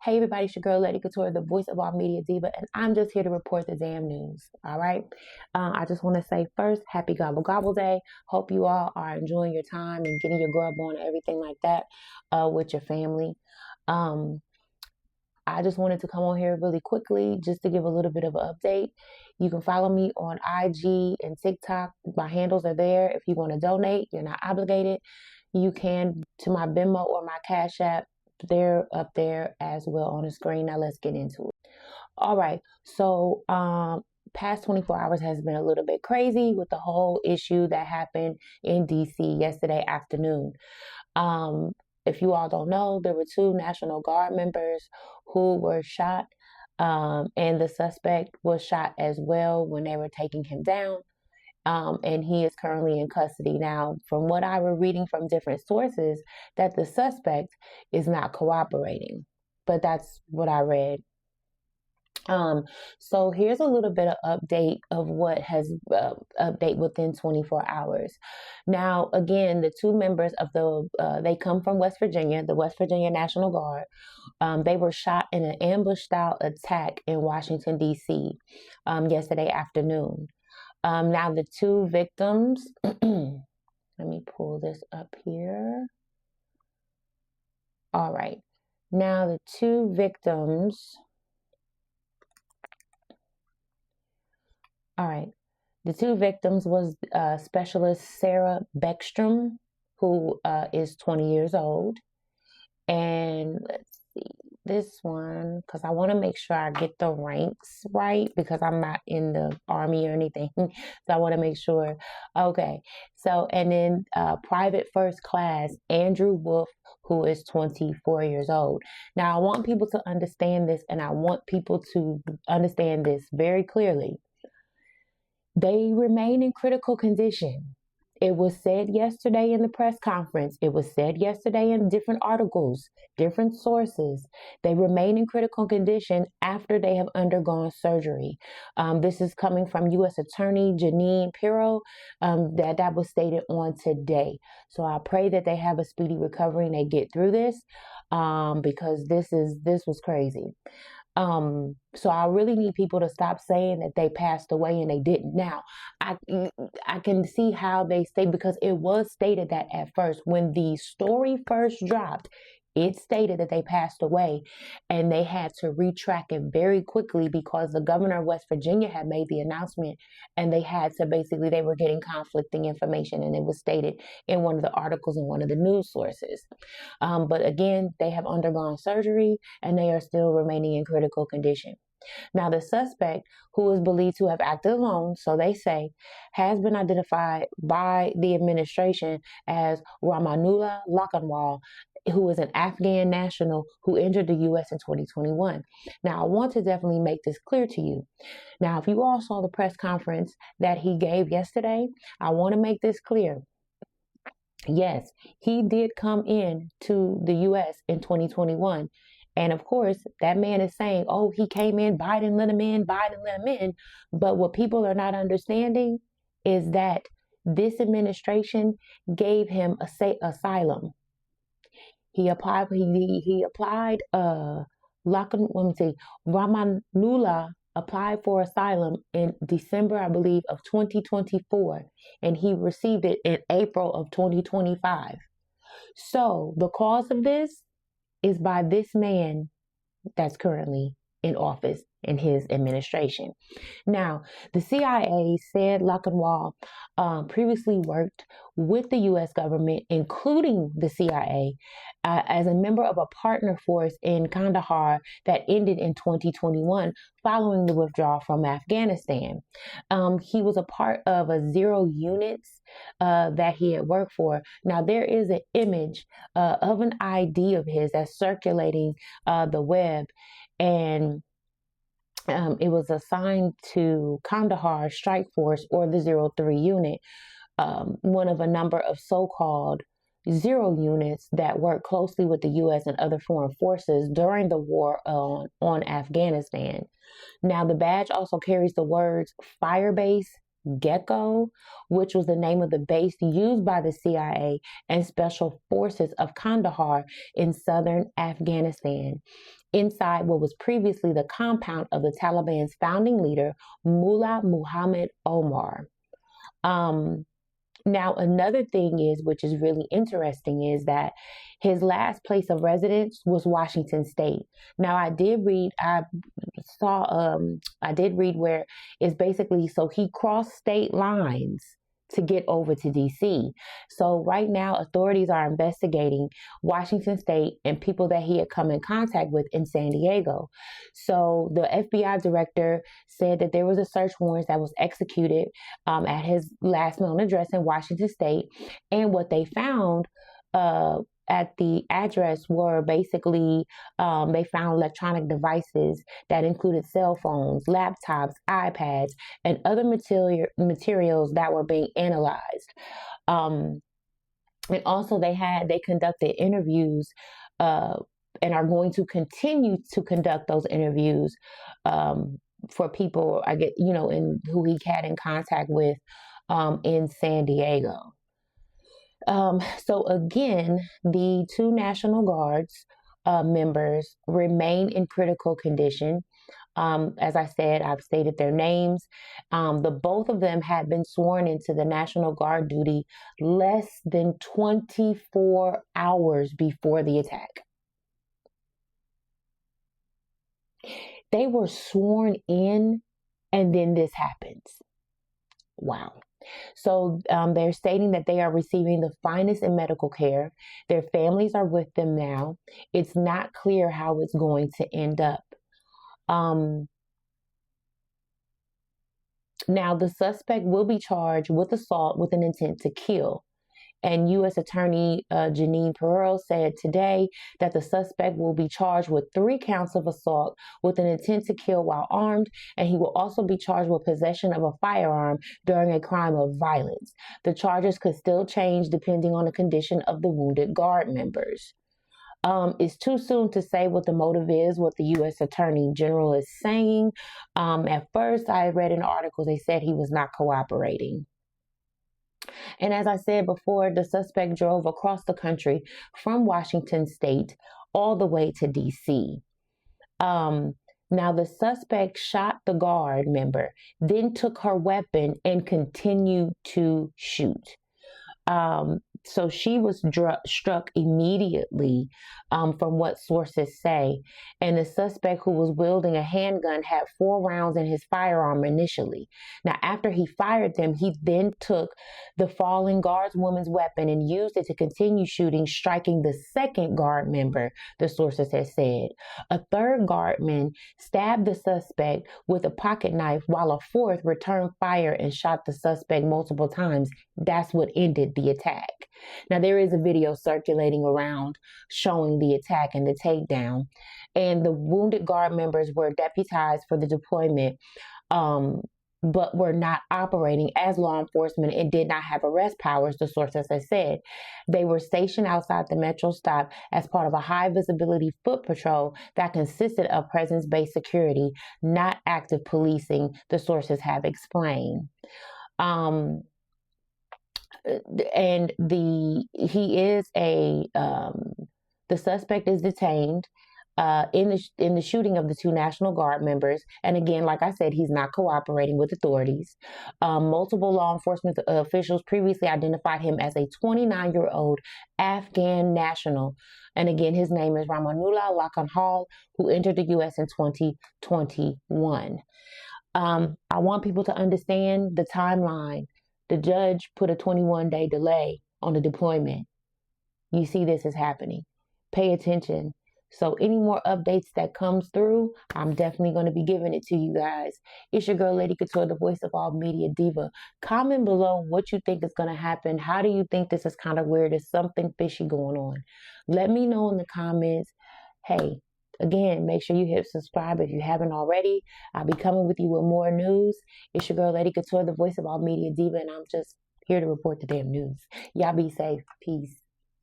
Hey everybody, it's your girl Lady Couture, the voice of our media diva, and I'm just here to report the damn news. All right. I just want to say first, happy Gobble Gobble Day. Hope you all are enjoying your time and getting your grub on and everything like that with your family. Um, I just wanted to come on here really quickly just to give a little bit of an update. You can follow me on IG and TikTok. My handles are there. If you want to donate, you're not obligated. You can to my Venmo or my Cash App. They're up there as well on the screen. Now let's get into it. All right. So, past 24 hours has been a little bit crazy with the whole issue that happened in DC yesterday afternoon. Um, if you all don't know, there were two National Guard members who were shot, and the suspect was shot as well when they were taking him down. And he is currently in custody. Now, from what I was reading from different sources, that the suspect is not cooperating, but that's what I read. So here's a little bit of update of what has update within 24 hours. Now, again, the two members of they come from West Virginia, the West Virginia National Guard. They were shot in an ambush style attack in Washington, D.C. Yesterday afternoon. Now the two victims, let me pull this up here. All right. Now the two victims, all right. The two victims was Specialist Sarah Beckstrom, who is 20 years old. And let's see, this one, because I want to make sure I get the ranks right because I'm not in the Army or anything. So I want to make sure. Okay. So, and then Private First Class Andrew Wolf, who is 24 years old. Now, I want people to understand this, and I want people to understand this very clearly. They remain in critical condition. It was said yesterday in the press conference. It was said yesterday in different articles, different sources. They remain in critical condition after they have undergone surgery. This is coming from U.S. Attorney Jeanine Pirro. That was stated on today. So I pray that they have a speedy recovery and they get through this because this was crazy. So I really need people to stop saying that they passed away and they didn't. Now, I can see how they say, because it was stated that at first, when the story first dropped, it stated that they passed away, and they had to retract it very quickly because the governor of West Virginia had made the announcement, and they had to they were getting conflicting information, and it was stated in one of the articles in one of the news sources. But again, they have undergone surgery and they are still remaining in critical condition. Now, the suspect, who is believed to have acted alone, so they say, has been identified by the administration as Rahmanullah Lakanwal, who is an Afghan national who entered the U.S. in 2021. Now, I want to definitely make this clear to you. Now, if you all saw the press conference that he gave yesterday, I want to make this clear. Yes, he did come in to the U.S. in 2021. And of course, that man is saying, oh, he came in, Biden let him in, Biden let him in. But what people are not understanding is that this administration gave him asylum. He applied, Rahmanullah applied for asylum in December, I believe, of 2024, and he received it in April of 2025. So the cause of this is by this man that's currently in office in his administration. Now, the CIA said Lakanwal previously worked with the U.S. government, including the CIA, as a member of a partner force in Kandahar that ended in 2021 following the withdrawal from Afghanistan. He was a part of a 0 units that he had worked for. Now, there is an image of an ID of his that's circulating the web, and it was assigned to Kandahar Strike Force, or the 03 unit, one of a number of so-called 0 units that work closely with the U.S. and other foreign forces during the war on Afghanistan. Now, the badge also carries the words Firebase Gecko, which was the name of the base used by the CIA and Special Forces of Kandahar in southern Afghanistan, inside what was previously the compound of the Taliban's founding leader, Mullah Muhammad Omar. Now, another thing is, which is really interesting, is that his last place of residence was Washington State. Now, I did read where it's basically so he crossed state lines to get over to DC. So right now, authorities are investigating Washington State and people that he had come in contact with in San Diego. So the FBI director said that there was a search warrant that was executed at his last known address in Washington State. And what they found at the address were basically they found electronic devices that included cell phones, laptops, iPads, and other materials that were being analyzed. And also they conducted interviews and are going to continue to conduct those interviews for people, in who he had in contact with in San Diego. So again, the two National Guards members remain in critical condition. As I said, I've stated their names. Both of them had been sworn into the National Guard duty less than 24 hours before the attack. They were sworn in, and then this happens. Wow. So they're stating that they are receiving the finest in medical care. Their families are with them now. It's not clear how it's going to end up. Now, the suspect will be charged with assault with an intent to kill. And U.S. Attorney Jeanine Pirro said today that the suspect will be charged with 3 counts of assault with an intent to kill while armed, and he will also be charged with possession of a firearm during a crime of violence. The charges could still change depending on the condition of the wounded Guard members. It's too soon to say what the motive is, what the U.S. Attorney General is saying. At first, I read in articles they said he was not cooperating. And as I said before, the suspect drove across the country from Washington State all the way to D.C. Now, the suspect shot the Guard member, then took her weapon and continued to shoot. So she was struck immediately, from what sources say. And the suspect, who was wielding a handgun, had 4 rounds in his firearm initially. Now, after he fired them, he then took the fallen Guardswoman's weapon and used it to continue shooting, striking the second Guard member, the sources have said. A third Guardman stabbed the suspect with a pocket knife, while a fourth returned fire and shot the suspect multiple times. That's what ended the attack. Now, there is a video circulating around showing the attack and the takedown, and the wounded Guard members were deputized for the deployment, but were not operating as law enforcement and did not have arrest powers, the sources have said. They were stationed outside the Metro stop as part of a high visibility foot patrol that consisted of presence-based security, not active policing, the sources have explained. And the suspect is detained in the shooting of the 2 National Guard members. And again, like I said, he's not cooperating with authorities. Multiple law enforcement officials previously identified him as a 29-year-old Afghan national. And again, his name is Rahmanullah Lakanhal, who entered the U.S. in 2021. I want people to understand the timeline. The judge put a 21-day delay on the deployment. You see this is happening. Pay attention. So any more updates that comes through, I'm definitely going to be giving it to you guys. It's your girl, Lady Couture, the voice of all media diva. Comment below what you think is going to happen. How do you think this is kind of weird? There's something fishy going on. Let me know in the comments. Hey, again, make sure you hit subscribe if you haven't already. I'll be coming with you with more news. It's your girl, Lady Couture, the voice of all media diva, and I'm just here to report the damn news. Y'all be safe. Peace.